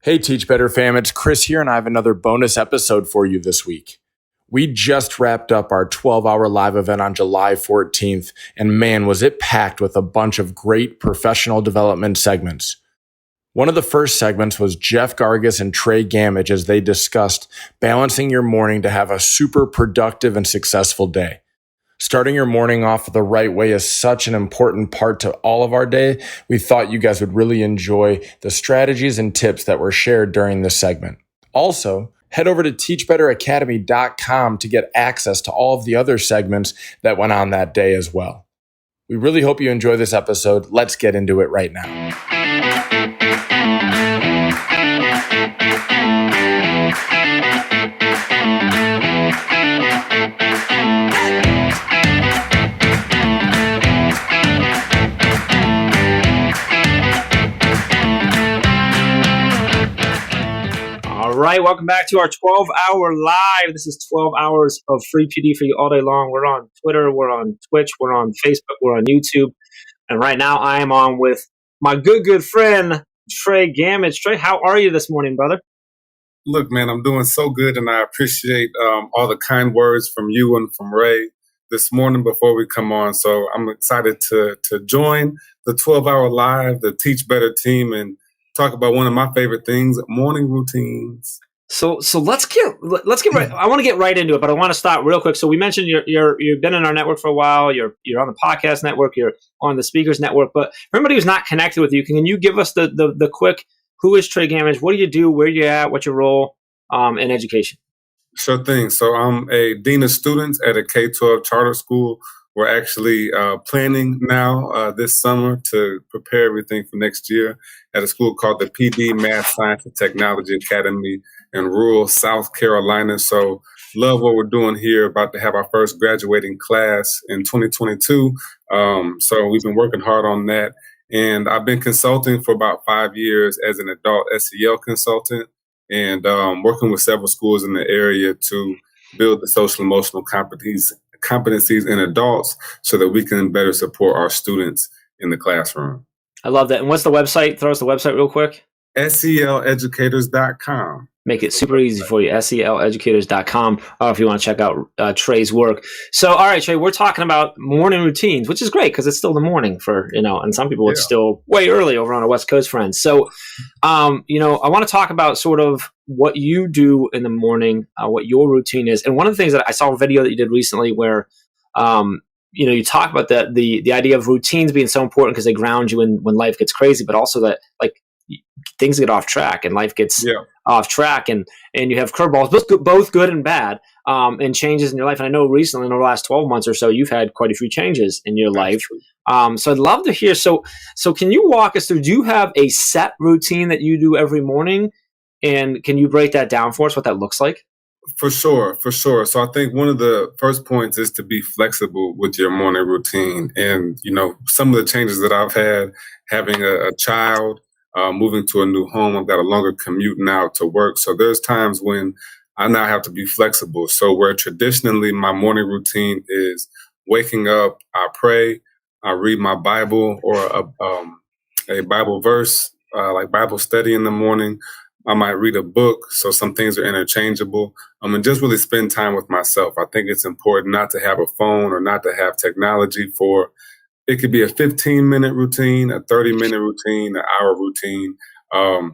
Hey, Teach Better fam, it's Chris here, and I have another bonus episode for you this week. We just wrapped up our 12-hour live event on July 14th, and man, was it packed with a bunch of great professional development segments. One of the first segments was Jeff Gargas and Tre Gammage as they discussed balancing your morning to have a super productive and successful day. Starting your morning off the right way is such an important part to all of our day. We thought you guys would really enjoy the strategies and tips that were shared during this segment. Also, head over to teachbetteracademy.com to get access to all of the other segments that went on that day as well. We really hope you enjoy this episode. Let's get into it right now. All right, welcome back to our 12-hour live. This is 12 hours of free PD for you all day long. We're on Twitter, we're on Twitch, we're on Facebook, we're on YouTube. And right now I am on with my good friend, Tre Gammage. Tre, how are you this morning, brother? Look, man, I'm doing so good, and I appreciate all the kind words from you and from Ray this morning before we come on. So I'm excited to join the 12-hour live, the Teach Better team, and talk about one of my favorite things, morning routines. So let's get right. I want to get right into it, but I want to start real quick. So we mentioned you've been in our network for a while. You're on the podcast network. You're on the speakers network. But for anybody who's not connected with you, can you give us the quick? Who is Tre Gammage? What do you do? Where are you at? What's your role in education? Sure thing. So I'm a dean of students at a K-12 charter school. We're actually planning now this summer to prepare everything for next year at a school called the PD Math, Science, and Technology Academy in rural South Carolina. So love what we're doing here. About to have our first graduating class in 2022. So we've been working hard on that. And I've been consulting for about 5 years as an adult SEL consultant and working with several schools in the area to build the social emotional competencies in adults so that we can better support our students in the classroom. I love that. And what's the website? Throw us the website real quick. SELeducators.com. Make it super easy for you. SELeducators.com if you want to check out Tre's work. So, all right, Tre, we're talking about morning routines, which is great because it's still the morning for, and some people it's still way early over on our West Coast friends. So, I want to talk about sort of what you do in the morning, what your routine is. And one of the things that I saw a video that you did recently where, you talk about the idea of routines being so important because they ground you when life gets crazy, but also that like things get off track and life gets off track and you have curveballs, both good and bad, and changes in your life. And I know recently in the last 12 months or so, you've had quite a few changes in your life. So I'd love to hear. So can you walk us through, do you have a set routine that you do every morning? And can you break that down for us, what that looks like? For sure. So I think one of the first points is to be flexible with your morning routine. And, some of the changes that I've had, having a child, moving to a new home, I've got a longer commute now to work. So there's times when I now have to be flexible. So where traditionally my morning routine is waking up, I pray, I read my Bible or a Bible verse, like Bible study in the morning. I might read a book, so some things are interchangeable. And just really spend time with myself. I think it's important not to have a phone or not to have technology for, it could be a 15-minute routine, a 30-minute routine, an hour routine.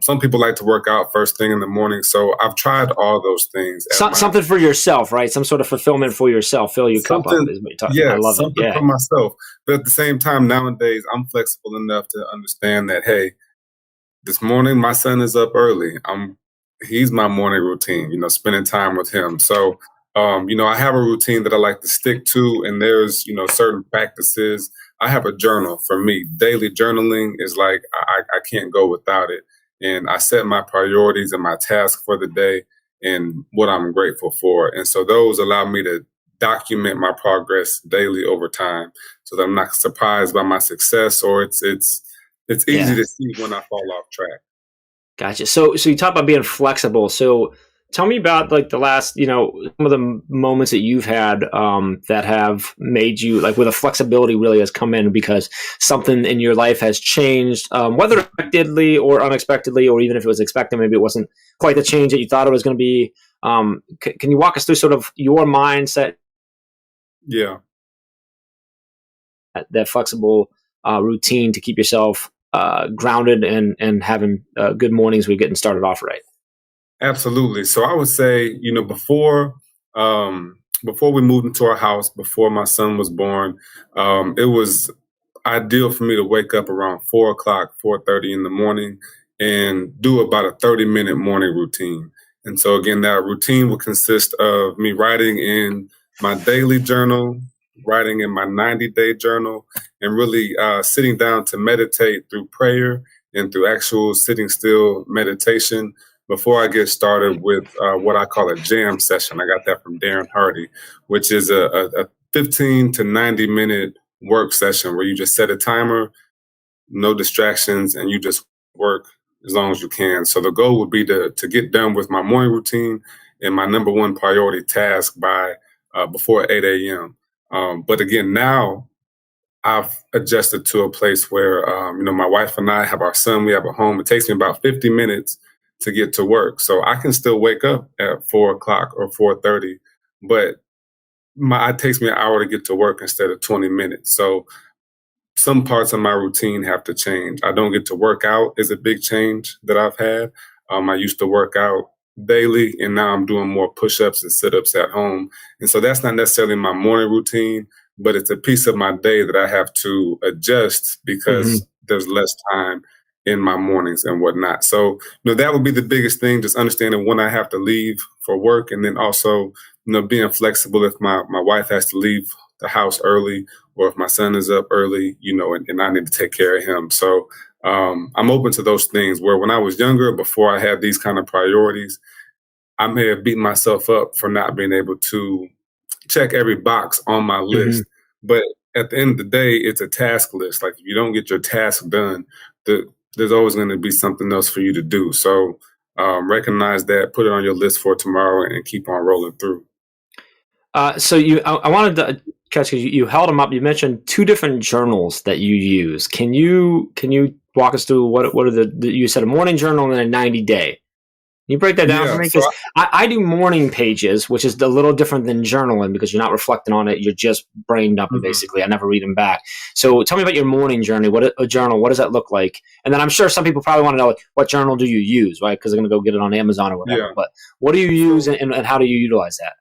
Some people like to work out first thing in the morning. So I've tried all those things. Something for yourself, right? Some sort of fulfillment for yourself. Fill your cup up is what you're talking about. I love something for myself. But at the same time, nowadays, I'm flexible enough to understand that, hey, this morning, my son is up early. He's my morning routine, spending time with him. So, I have a routine that I like to stick to, and there's, certain practices. I have a journal for me. Daily journaling is like, I can't go without it. And I set my priorities and my tasks for the day and what I'm grateful for. And so those allow me to document my progress daily over time so that I'm not surprised by my success, or it's easy to see when I fall off track. Gotcha. So you talk about being flexible. So tell me about like the last, some of the moments that you've had that have made you like where the flexibility really has come in because something in your life has changed, whether expectedly or unexpectedly, or even if it was expected, maybe it wasn't quite the change that you thought it was going to be. Can you walk us through sort of your mindset? Yeah. That flexible routine to keep yourself grounded and having good mornings when you're getting started off right. Absolutely. So I would say, before we moved into our house, before my son was born, it was ideal for me to wake up around 4:00, 4:30 in the morning and do about a 30-minute morning routine. And so again, that routine would consist of me writing in my daily journal, writing in my 90-day journal, and really sitting down to meditate through prayer and through actual sitting still meditation before I get started with what I call a jam session. I got that from Darren Hardy, which is a 15 to 90-minute work session where you just set a timer, no distractions, and you just work as long as you can. So the goal would be to get done with my morning routine and my number one priority task by before 8 a.m. But again, now I've adjusted to a place where, my wife and I have our son, we have a home. It takes me about 50 minutes to get to work. So I can still wake up at 4:00 or 4:30, but it takes me an hour to get to work instead of 20 minutes. So some parts of my routine have to change. I don't get to work out is a big change that I've had. I used to work out daily, and now I'm doing more push-ups and sit-ups at home. And so that's not necessarily my morning routine, but it's a piece of my day that I have to adjust because there's less time in my mornings and whatnot. So, that would be the biggest thing, just understanding when I have to leave for work, and then also, being flexible if my wife has to leave the house early or if my son is up early, and I need to take care of him. So I'm open to those things where when I was younger, before I had these kind of priorities, I may have beaten myself up for not being able to check every box on my list. But at the end of the day, it's a task list. Like if you don't get your task done, there's always going to be something else for you to do. So recognize that, put it on your list for tomorrow, and keep on rolling through. So I wanted to catch because you held them up. You mentioned two different journals that you use. Can you walk us through what are you said a morning journal and then a 90-day? Can you break that down for me? Because I do morning pages, which is a little different than journaling because you're not reflecting on it. You're just brain dumping, basically. I never read them back. So tell me about your morning journey. What does that look like? And then I'm sure some people probably want to know, like, what journal do you use, right? Because they're going to go get it on Amazon or whatever. Yeah. But what do you use and how do you utilize that?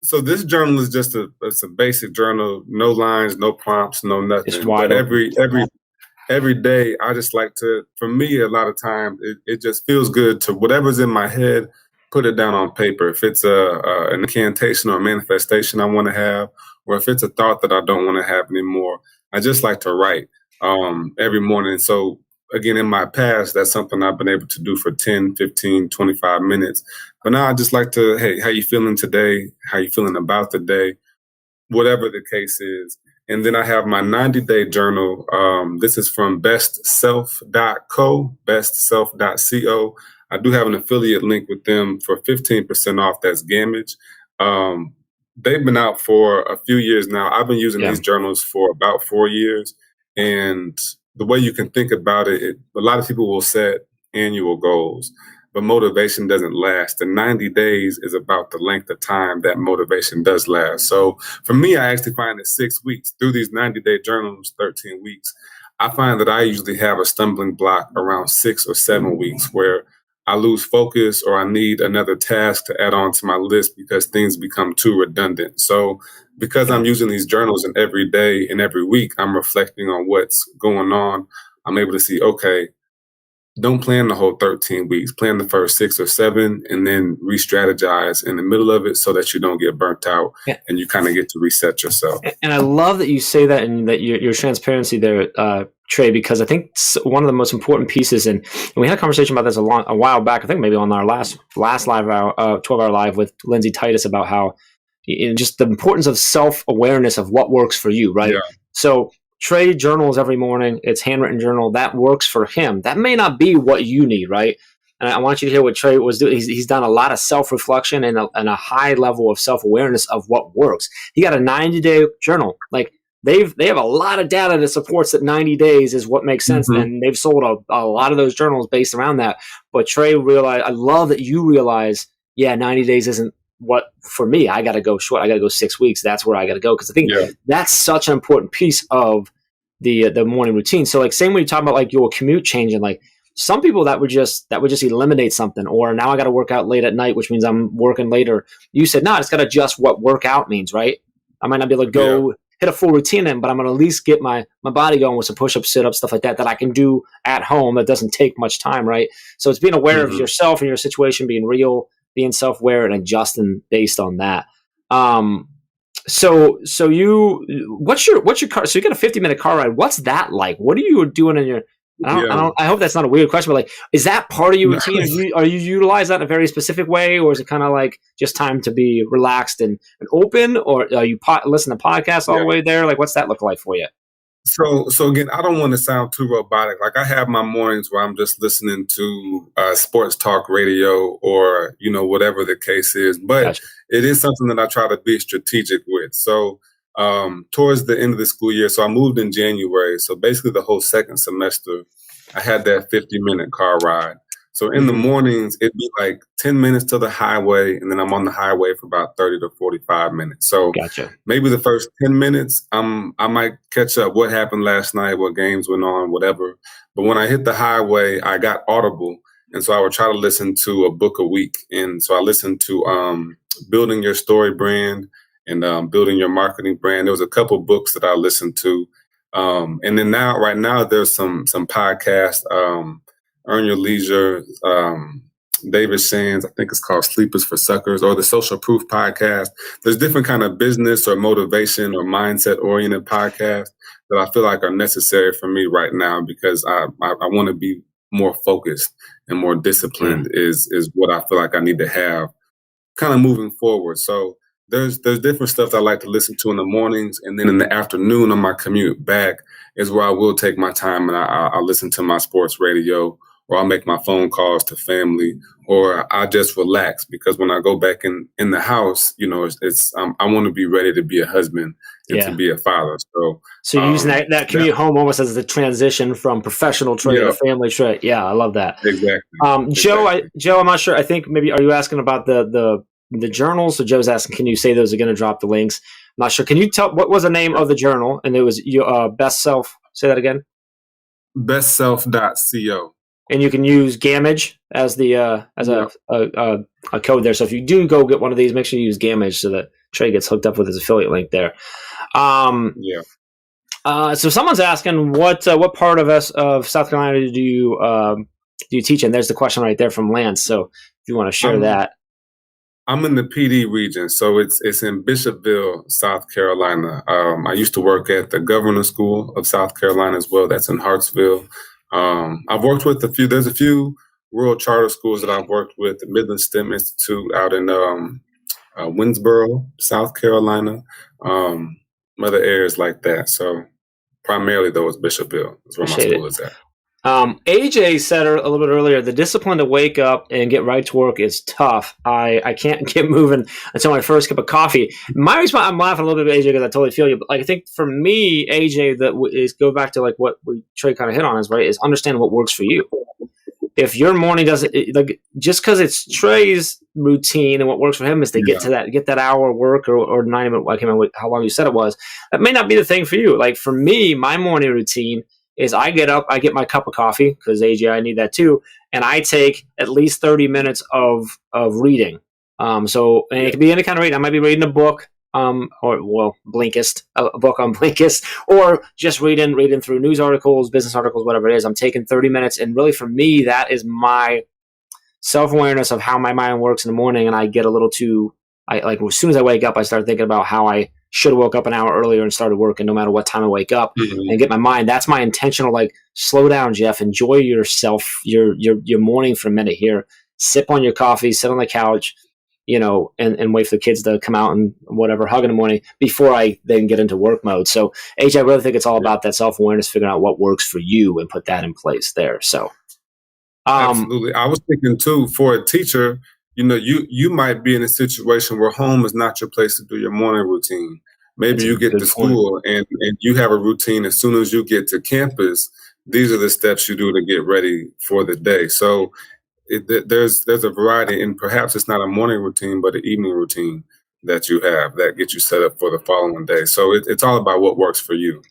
So this journal is just it's a basic journal, no lines, no prompts, no nothing. It's wide open. Every day, I just like to, for me, a lot of times, it just feels good to whatever's in my head, put it down on paper. If it's an incantation or a manifestation I want to have, or if it's a thought that I don't want to have anymore, I just like to write every morning. So again, in my past, that's something I've been able to do for 10, 15, 25 minutes. But now I just like to, hey, how you feeling today? How you feeling about the day? Whatever the case is. And then I have my 90-day journal. This is from bestself.co, bestself.co. I do have an affiliate link with them for 15% off. That's Gammage. They've been out for a few years now. I've been using these journals for about 4 years. And the way you can think about it, a lot of people will set annual goals, but motivation doesn't last. The 90 days is about the length of time that motivation does last. So for me, I actually find that 6 weeks through these 90-day journals, 13 weeks, I find that I usually have a stumbling block around 6 or 7 weeks where I lose focus or I need another task to add on to my list because things become too redundant. So because I'm using these journals and every day and every week, I'm reflecting on what's going on. I'm able to see, okay, don't plan the whole 13 weeks. Plan the first 6 or 7 and then re-strategize in the middle of it so that you don't get burnt out and you kind of get to reset yourself. And I love that you say that and that your transparency there, Trey, because I think one of the most important pieces, and we had a conversation about this a while back, I think maybe on our last live hour, 12-hour live with Lindsay Titus about how just the importance of self-awareness of what works for you, right? Yeah. So Trey journals every morning. It's handwritten journal that works for him. That may not be what you need, right? and I want you to hear what Tre was doing. He's done a lot of self-reflection and a high level of self-awareness of what works. He got a 90-day journal. Like they have a lot of data that supports that 90 days is what makes sense. Mm-hmm. And they've sold a lot of those journals based around that. But Tre realized, I love that you realize, 90 days isn't what for me. I got to go short. I got to go 6 weeks. That's where I got to go. Cause I think that's such an important piece of the morning routine. So like same when you talk about like your commute changing, like some people that would just eliminate something, or now I got to work out late at night, which means I'm working later. You said, no, it's got to adjust what workout means, right? I might not be able to go hit a full routine in, but I'm going to at least get my body going with some push-ups, sit-ups, stuff like that I can do at home. That doesn't take much time, right? So it's being aware of yourself and your situation, being real, being self-aware, and adjusting based on that. So what's your car? So you got a 50-minute car ride. What's that like? What are you doing in your? I hope that's not a weird question, but like, is that part of your routine? Are you utilize that in a very specific way, or is it kind of like just time to be relaxed and open, or are you listen to podcasts all the way there? Like, what's that look like for you? So again, I don't want to sound too robotic. Like I have my mornings where I'm just listening to sports talk radio or, whatever the case is. But It is something that I try to be strategic with. So towards the end of the school year, so I moved in January. So basically the whole second semester, I had that 50-minute car ride. So in the mornings, it'd be like 10 minutes to the highway, and then I'm on the highway for about 30 to 45 minutes. So maybe the first 10 minutes, I might catch up what happened last night, what games went on, whatever. But when I hit the highway, I got Audible. And so I would try to listen to a book a week. And so I listened to Building Your Story Brand and Building Your Marketing Brand. There was a couple books that I listened to. And then right now, there's some podcasts, Earn Your Leisure, David Shands, I think it's called Sleepers for Suckers, or the Social Proof podcast. There's different kind of business or motivation or mindset oriented podcasts that I feel like are necessary for me right now because I want to be more focused and more disciplined is what I feel like I need to have kind of moving forward. So there's different stuff that I like to listen to in the mornings, and then in the afternoon on my commute back is where I will take my time and I'll listen to my sports radio, or I'll make my phone calls to family, or I just relax because when I go back in the house, it's I want to be ready to be a husband and to be a father. So you're using that commute home almost as the transition from professional Tre to family Tre. Yeah, I love that. Exactly. Joe, I'm not sure. I think maybe are you asking about the journals? So Joe's asking, can you say those are going to drop the links? I'm not sure. Can you tell what was the name of the journal? And it was your Best Self. Say that again. bestself.co. And you can use Gammage as the a code there. So if you do go get one of these, make sure you use Gammage so that Tre gets hooked up with his affiliate link there. So someone's asking what part of South Carolina do you teach in? There's the question right there from Lance. So if you want to share that. I'm in the PD region, so it's in Bishopville, South Carolina. I used to work at the Governor School of South Carolina as well. That's in Hartsville. I've worked with there's a few rural charter schools that I've worked with, the Midland STEM Institute out in Winsboro, South Carolina, other areas like that. So primarily, though, it's Bishopville is where my school is at. AJ said a little bit earlier, the discipline to wake up and get right to work is tough. I can't get moving until my first cup of coffee. My response, I'm laughing a little bit at AJ because I totally feel you. But like, I think for me, AJ, go back to like what Tre kind of hit on is understand what works for you. If your morning doesn't just because it's Tre's routine and what works for him is to get that hour work or 90 minute. I can't remember how long you said it was. That may not be the thing for you. Like for me, my morning routine is I get up, I get my cup of coffee because AJ, I need that too, and I take at least 30 minutes of reading. And it can be any kind of reading. I might be reading a book, Blinkist, a book on Blinkist, or just reading through news articles, business articles, whatever it is. I'm taking 30 minutes, and really for me, that is my self-awareness of how my mind works in the morning. And I get a little as soon as I wake up, I start thinking about how I should have woke up an hour earlier and started working no matter what time I wake up and get my mind. That's my intentional, slow down, Jeff, enjoy yourself, your morning for a minute here, sip on your coffee, sit on the couch, and wait for the kids to come out and whatever, hug in the morning before I then get into work mode. So AJ, I really think it's all about that self-awareness, figuring out what works for you and put that in place there. So Absolutely. I was thinking too, for a teacher, you might be in a situation where home is not your place to do your morning routine. Maybe That's a you get good to point. school and you have a routine as soon as you get to campus. These are the steps you do to get ready for the day. So there's a variety, and perhaps it's not a morning routine, but an evening routine that you have that gets you set up for the following day. So it's all about what works for you.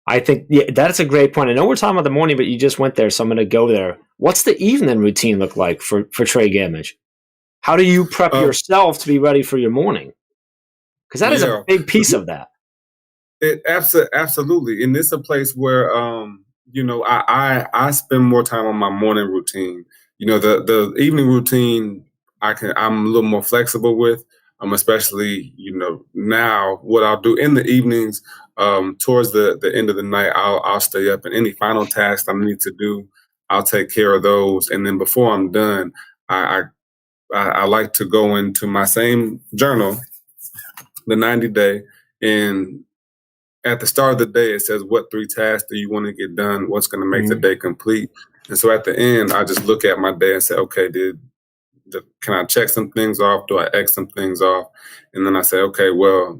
I think that's a great point. I know we're talking about the morning, but you just went there, so I'm going to go there. What's the evening routine look like for Tre Gammage? How do you prep yourself to be ready for your morning? Because that is a big piece of that. It absolutely, and it's a place where I spend more time on my morning routine. The evening routine I'm a little more flexible with. Especially now what I'll do in the evenings, towards the end of the night, I'll stay up, and any final tasks I need to do, I'll take care of those, and then before I'm done, I like to go into my same journal, the 90 day, and at the start of the day, it says, what 3 tasks do you want to get done? What's going to make the day complete? And so at the end, I just look at my day and say, okay, can I check some things off? Do I X some things off? And then I say, okay, well,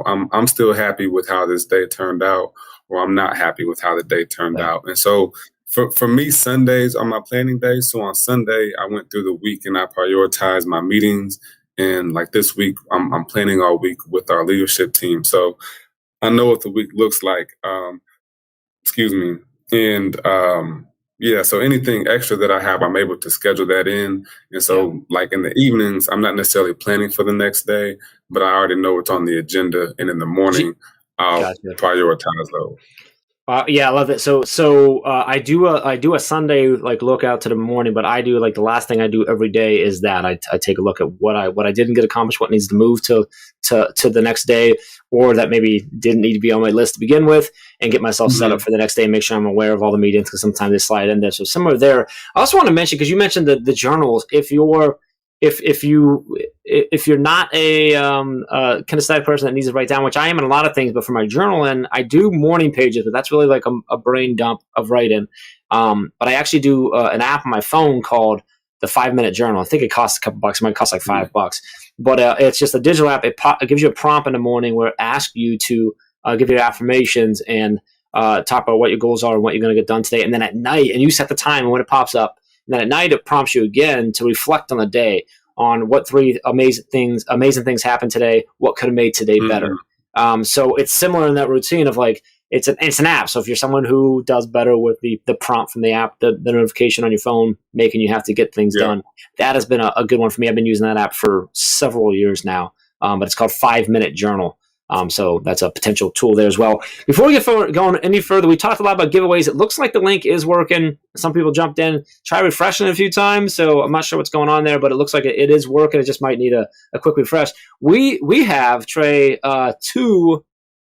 I'm still happy with how this day turned out, or I'm not happy with how the day turned out. And so for me, Sundays are my planning days. So on Sunday, I went through the week and I prioritized my meetings. And like this week, I'm planning all week with our leadership team. So I know what the week looks like. Excuse me. And so anything extra that I have, I'm able to schedule that in. And so like in the evenings, I'm not necessarily planning for the next day, but I already know what's on the agenda. And in the morning, I'll prioritize those. I love it. So I do a Sunday like look out to the morning, but I do like the last thing I do every day is that I take a look at what I didn't get accomplished, what needs to move to the next day, or that maybe didn't need to be on my list to begin with, and get myself set up for the next day and make sure I'm aware of all the meetings, because sometimes they slide in there. So somewhere there, I also want to mention, because you mentioned the journals. If you're not a kinesthetic person that needs to write down, which I am in a lot of things, but for my journaling, I do morning pages, but that's really like a brain dump of writing. But I actually do an app on my phone called the 5-Minute Journal. I think it costs a couple bucks. It might cost like $5, but it's just a digital app. It gives you a prompt in the morning where it asks you to give your affirmations and talk about what your goals are and what you're going to get done today. And then at night, and you set the time, and when it pops up, and then at night, it prompts you again to reflect on the day, on what 3 amazing things happened today, what could have made today better. So it's similar in that routine of like, it's an app. So if you're someone who does better with the prompt from the app, the notification on your phone, making you have to get things done, that has been a good one for me. I've been using that app for several years now, but it's called 5-Minute Journal. So that's a potential tool there as well. Before we get going any further, we talked a lot about giveaways. It looks like the link is working. Some people jumped in, try refreshing it a few times, so I'm not sure what's going on there, but it looks like it is working. It just might need a quick refresh. We have, Tre, 2 $10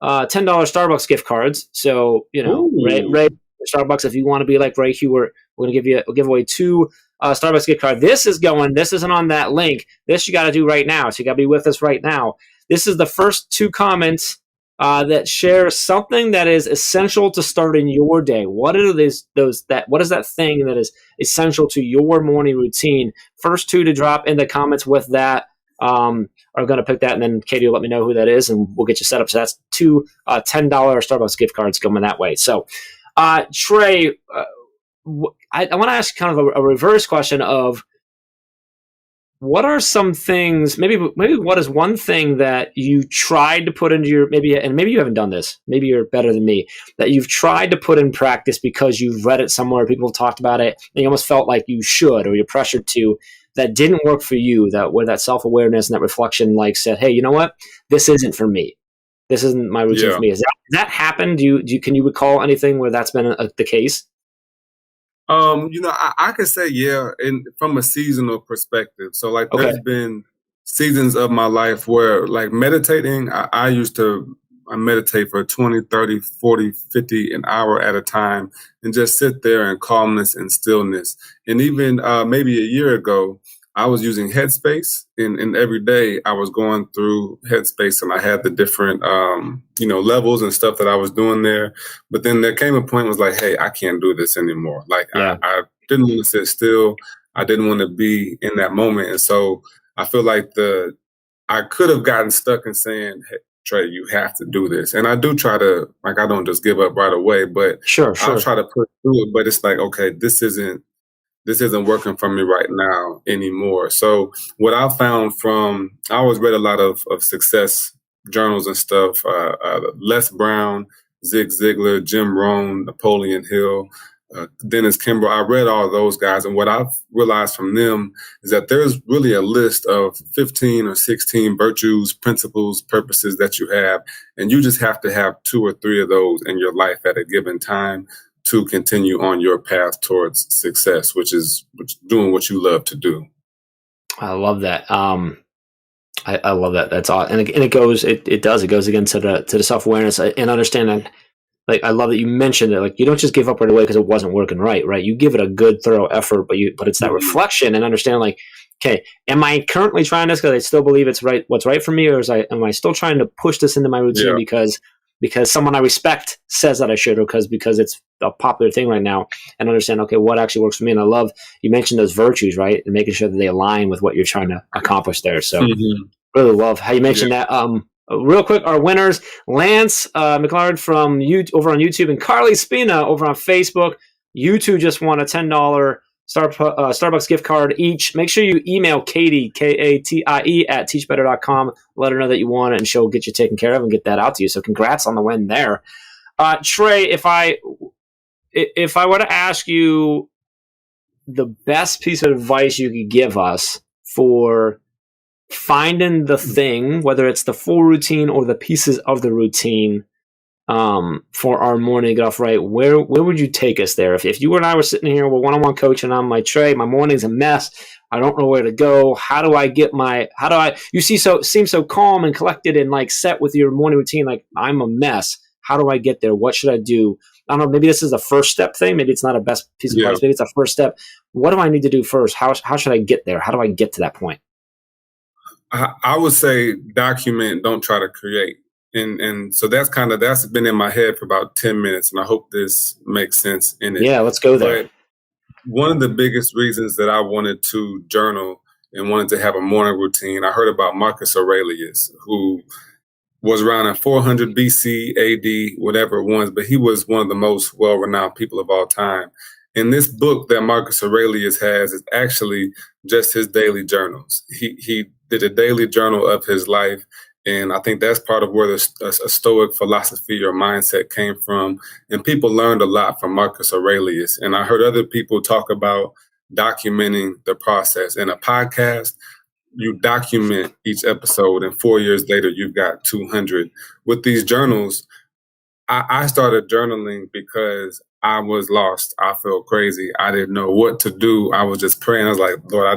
Starbucks gift cards. So, Ray, Starbucks, if you want to be like Ray Hewitt, we're going to give away 2 Starbucks gift cards. This isn't on that link. This you got to do right now. So you got to be with us right now. This is the first 2 comments that share something that is essential to starting your day. What are what is that thing that is essential to your morning routine? First 2 to drop in the comments with that are going to pick that, and then Katie will let me know who that is, and we'll get you set up. So that's 2 $10 Starbucks gift cards coming that way. So, Tre, I want to ask kind of a reverse question of, what are some things, maybe what is one thing that you tried to put into your, maybe you haven't done this, maybe you're better than me, that you've tried to put in practice because you've read it somewhere, people have talked about it, and you almost felt like you should, or you're pressured to, that didn't work for you, that where that self-awareness and that reflection like said, hey, you know what, this isn't for me. This isn't my routine for me. Has that happened? Can you recall anything where that's been the case? I could say, and from a seasonal perspective. So like there's been seasons of my life where like meditating, I meditate for 20, 30, 40, 50 an hour at a time and just sit there in calmness and stillness. And even maybe a year ago, I was using Headspace, and every day I was going through Headspace, and I had the different, levels and stuff that I was doing there. But then there came a point was like, hey, I can't do this anymore. Like I didn't want to sit still. I didn't want to be in that moment. And so I feel like I could have gotten stuck in saying, hey, Tre, you have to do this. And I do try to, like, I don't just give up right away, but I'll try to push through it. But it's like, okay, this isn't working for me right now anymore. So what I found I always read a lot of success journals and stuff, Les Brown, Zig Ziglar, Jim Rohn, Napoleon Hill, Dennis Kimbro. I read all those guys. And what I've realized from them is that there's really a list of 15 or 16 virtues, principles, purposes that you have. And you just have to have 2 or 3 of those in your life at a given time to continue on your path towards success, which is doing what you love to do. I love that. I love that. That's all. And it goes again to the self-awareness and understanding. Like, I love that you mentioned it. Like, you don't just give up right away because it wasn't working right? You give it a good, thorough effort, but it's that reflection and understanding, like, okay, am I currently trying this because I still believe it's right, what's right for me, or am I still trying to push this into my routine because someone I respect says that I should, or because it's a popular thing right now, and understand, okay, what actually works for me? And I love you mentioned those virtues, right, and making sure that they align with what you're trying to accomplish there. So really love how you mentioned that. Real quick, our winners: Lance McLaren from over on YouTube, and Carly Spina over on Facebook. You two just won a $10 Starbucks gift card each. Make sure you email Katie, Katie, at teachbetter.com. Let her know that you won, and she'll get you taken care of and get that out to you. So congrats on the win there. Tre, if I were to ask you the best piece of advice you could give us for finding the thing, whether it's the full routine or the pieces of the routine, for our morning to get off right, where would you take us there? If you and I were sitting here, we're one-on-one coaching, I'm like, Tre, my morning's a mess. I don't know where to go. You seem so calm and collected and like set with your morning routine. Like, I'm a mess. How do I get there? What should I do? I don't know. Maybe this is a first step thing. Maybe it's not a best piece of advice. Maybe it's a first step. What do I need to do first? How should I get there? How do I get to that point? I would say document, don't try to create. And so that's been in my head for about 10 minutes, and I hope this makes sense in it. Yeah, let's go there. But one of the biggest reasons that I wanted to journal and wanted to have a morning routine, I heard about Marcus Aurelius, who was around in 400 BC, AD, whatever it was, but he was one of the most well-renowned people of all time. And this book that Marcus Aurelius has is actually just his daily journals. He did a daily journal of his life. And I think that's part of where a Stoic philosophy or mindset came from. And people learned a lot from Marcus Aurelius. And I heard other people talk about documenting the process. In a podcast, you document each episode, and 4 years later, you've got 200. With these journals, I started journaling because I was lost. I felt crazy. I didn't know what to do. I was just praying. I was like, Lord, I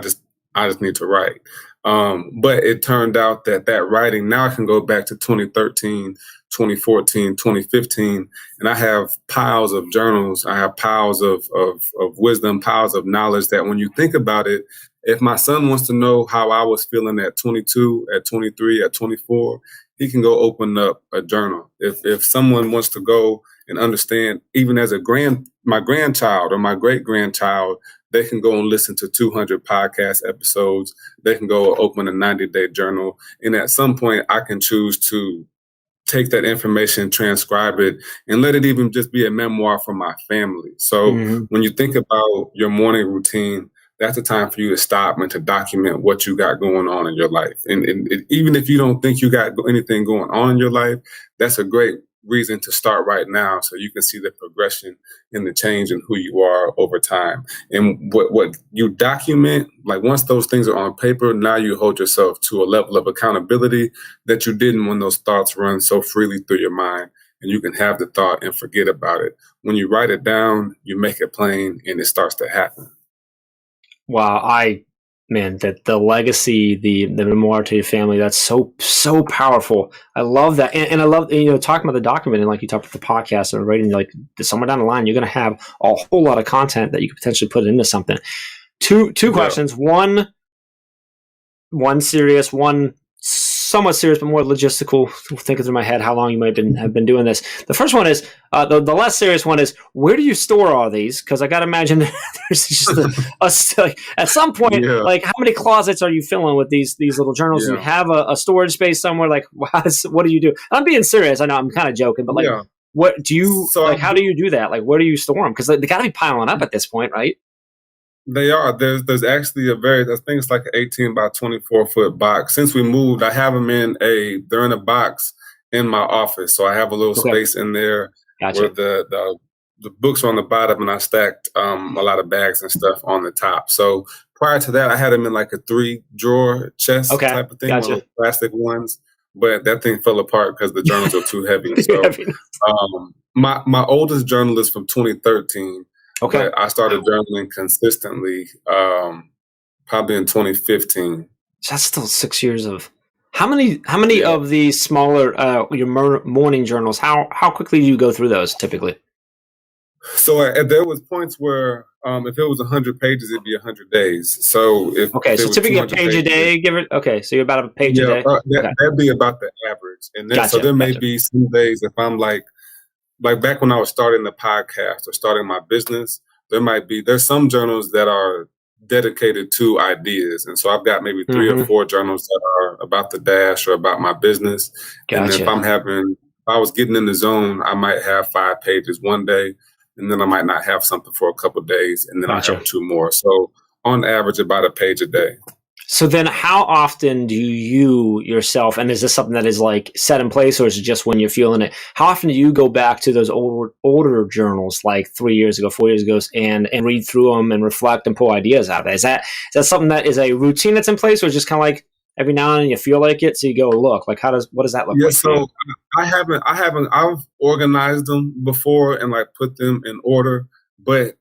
just need to write. But it turned out that writing, now I can go back to 2013, 2014, 2015, and I have piles of journals. I have piles of wisdom, piles of knowledge that when you think about it, if my son wants to know how I was feeling at 22, at 23, at 24, he can go open up a journal. If someone wants to go and understand, even as my grandchild or my great-grandchild, they can go and listen to 200 podcast episodes. They can go open a 90-day journal. And at some point, I can choose to take that information, transcribe it, and let it even just be a memoir for my family. So when you think about your morning routine, that's the time for you to stop and to document what you got going on in your life. And even if you don't think you got anything going on in your life, that's a great reason to start right now, so you can see the progression and the change in who you are over time. And what you document, like once those things are on paper, now you hold yourself to a level of accountability that you didn't when those thoughts run so freely through your mind, and you can have the thought and forget about it. When you write it down, you make it plain, and it starts to happen. Wow, that the legacy, the memoir to your family, that's so powerful. I love that. And I love, talking about the document, and like you talked about the podcast and writing, like somewhere down the line, you're going to have a whole lot of content that you could potentially put into something. Two questions. One, one serious, one somewhat serious, but more logistical. Thinking through my head how long you might have been doing this. The first one is the less serious one is, where do you store all these? Because I got to imagine there's just like, at some point, like, how many closets are you filling with these little journals? Do you have a storage space somewhere? Like, what do you do? I'm being serious. I know I'm kind of joking, but like, what do you how do you do that? Like, where do you store them? Because they got to be piling up at this point, right? They are. There's actually I think it's like an 18 by 24 foot box. Since we moved, I have them they're in a box in my office. So I have a little space in there where the books are on the bottom, and I stacked a lot of bags and stuff on the top. So prior to that, I had them in like a 3-drawer chest type of thing, one of those plastic ones. But that thing fell apart because the journals are too heavy. So my oldest journal is from 2013. Okay. But I started journaling consistently probably in 2015. That's still 6 years of. How many of these smaller your morning journals? How quickly do you go through those typically? So there was points where if it was 100 pages, it'd be 100 days. So so typically a page a day. So you're about a page a day. That'd be about the average. And then so there may be some days if I'm like back when I was starting the podcast or starting my business, there's some journals that are dedicated to ideas. And so I've got maybe 3 or 4 journals that are about the dash or about my business. And if I was getting in the zone, I might have 5 pages one day, and then I might not have something for a couple of days, and then I have 2 more. So on average, about a page a day. So then how often do you yourself, and is this something that is like set in place, or is it just when you're feeling it? How often do you go back to those older journals like 3 years ago, 4 years ago, and read through them and reflect and pull ideas out of it? Is that something that is a routine that's in place, or just kind of like every now and then you feel like it, so you go look? Like what does that look like? So I've organized them before and like put them in order. But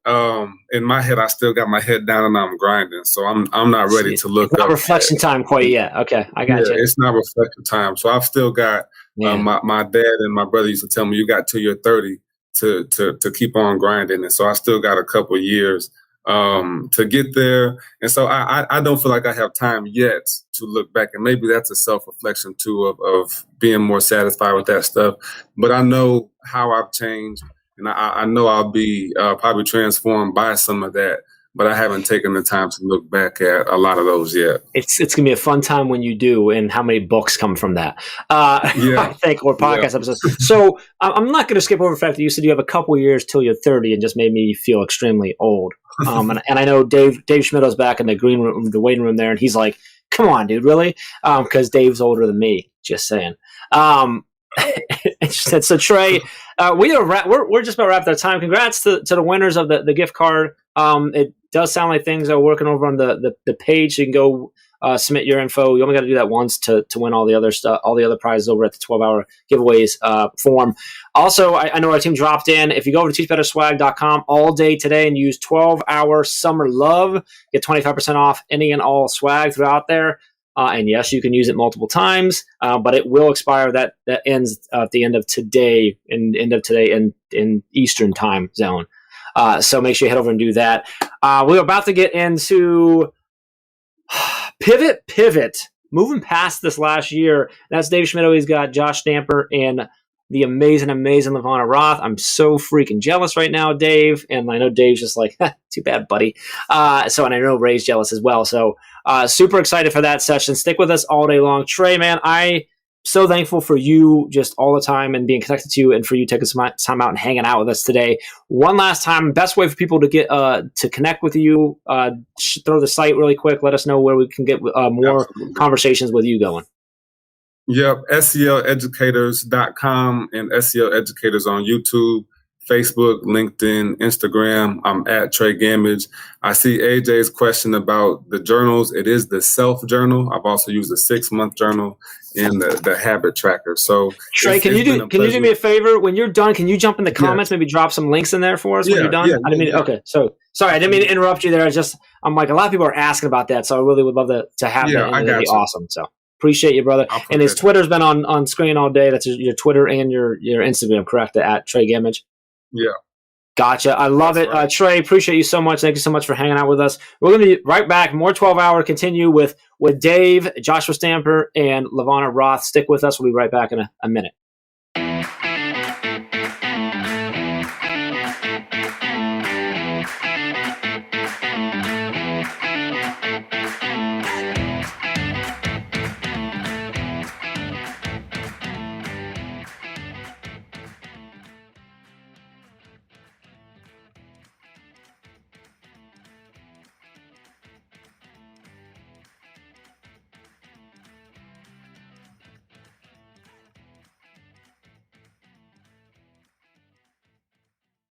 in my head, I still got my head down and I'm grinding. So I'm not ready to look it's not up. Reflection time quite yet. Okay, I got you. It's not reflection time. So I've still got my dad and my brother used to tell me, you got till you're 30 to keep on grinding. And so I still got a couple of years to get there. And so I don't feel like I have time yet to look back. And maybe that's a self-reflection too of being more satisfied with that stuff. But I know how I've changed. And I know I'll be probably transformed by some of that, but I haven't taken the time to look back at a lot of those yet. It's going to be a fun time when you do, and how many books come from that, I think, or podcast episodes. So I'm not going to skip over the fact that you said you have a couple of years till you're 30 and just made me feel extremely old. And I know Dave Schmidt's back in the green room, the waiting room there, and he's like, come on, dude, really? Because Dave's older than me, just saying. So Tre, we're just about wrapped out of time. Congrats to the winners of the gift card. It does sound like things are working over on the page. So you can go submit your info. You only got to do that once to win all the other stuff, all the other prizes over at the 12-hour giveaways form. Also, I know our team dropped in. If you go over to teachbetterswag.com all day today and use 12-hour summer love, get 25% off any and all swag throughout there. And yes, you can use it multiple times, but it will expire. That ends at the end of today, in Eastern time zone. So make sure you head over and do that. We're about to get into pivot. Moving past this last year, that's Dave Schmidt. He's got Josh Stamper and the amazing LaVonna Roth. I'm so freaking jealous right now, Dave. And I know Dave's just like, too bad, buddy. And I know Ray's jealous as well. So super excited for that session. Stick with us all day long. Tre, man, I so thankful for you just all the time and being connected to you, and for you taking some time out and hanging out with us today. One last time, best way for people to get to connect with you, throw the site really quick. Let us know where we can get more conversations with you going. Yep, SELeducators.com and SEL Educators on YouTube, Facebook, LinkedIn, Instagram. I'm at Tre Gammage. I see AJ's question about the journals. It is the self journal. I've also used a 6-month journal and the habit tracker. So Tre, can you do me a favor? When you're done, can you jump in the comments, maybe drop some links in there for us when you're done? Okay. So sorry, I didn't mean to interrupt you there. I'm like, a lot of people are asking about that. So I really would love to have that. And it'd be awesome. So appreciate you, brother. And his Twitter's been on screen all day. That's your Twitter and your Instagram, correct? At Tre Gammage. Yeah. Gotcha. I love it. Right. Tre, appreciate you so much. Thank you so much for hanging out with us. We're going to be right back. More 12-hour continue with Dave, Joshua Stamper, and LaVonna Roth. Stick with us. We'll be right back in a minute.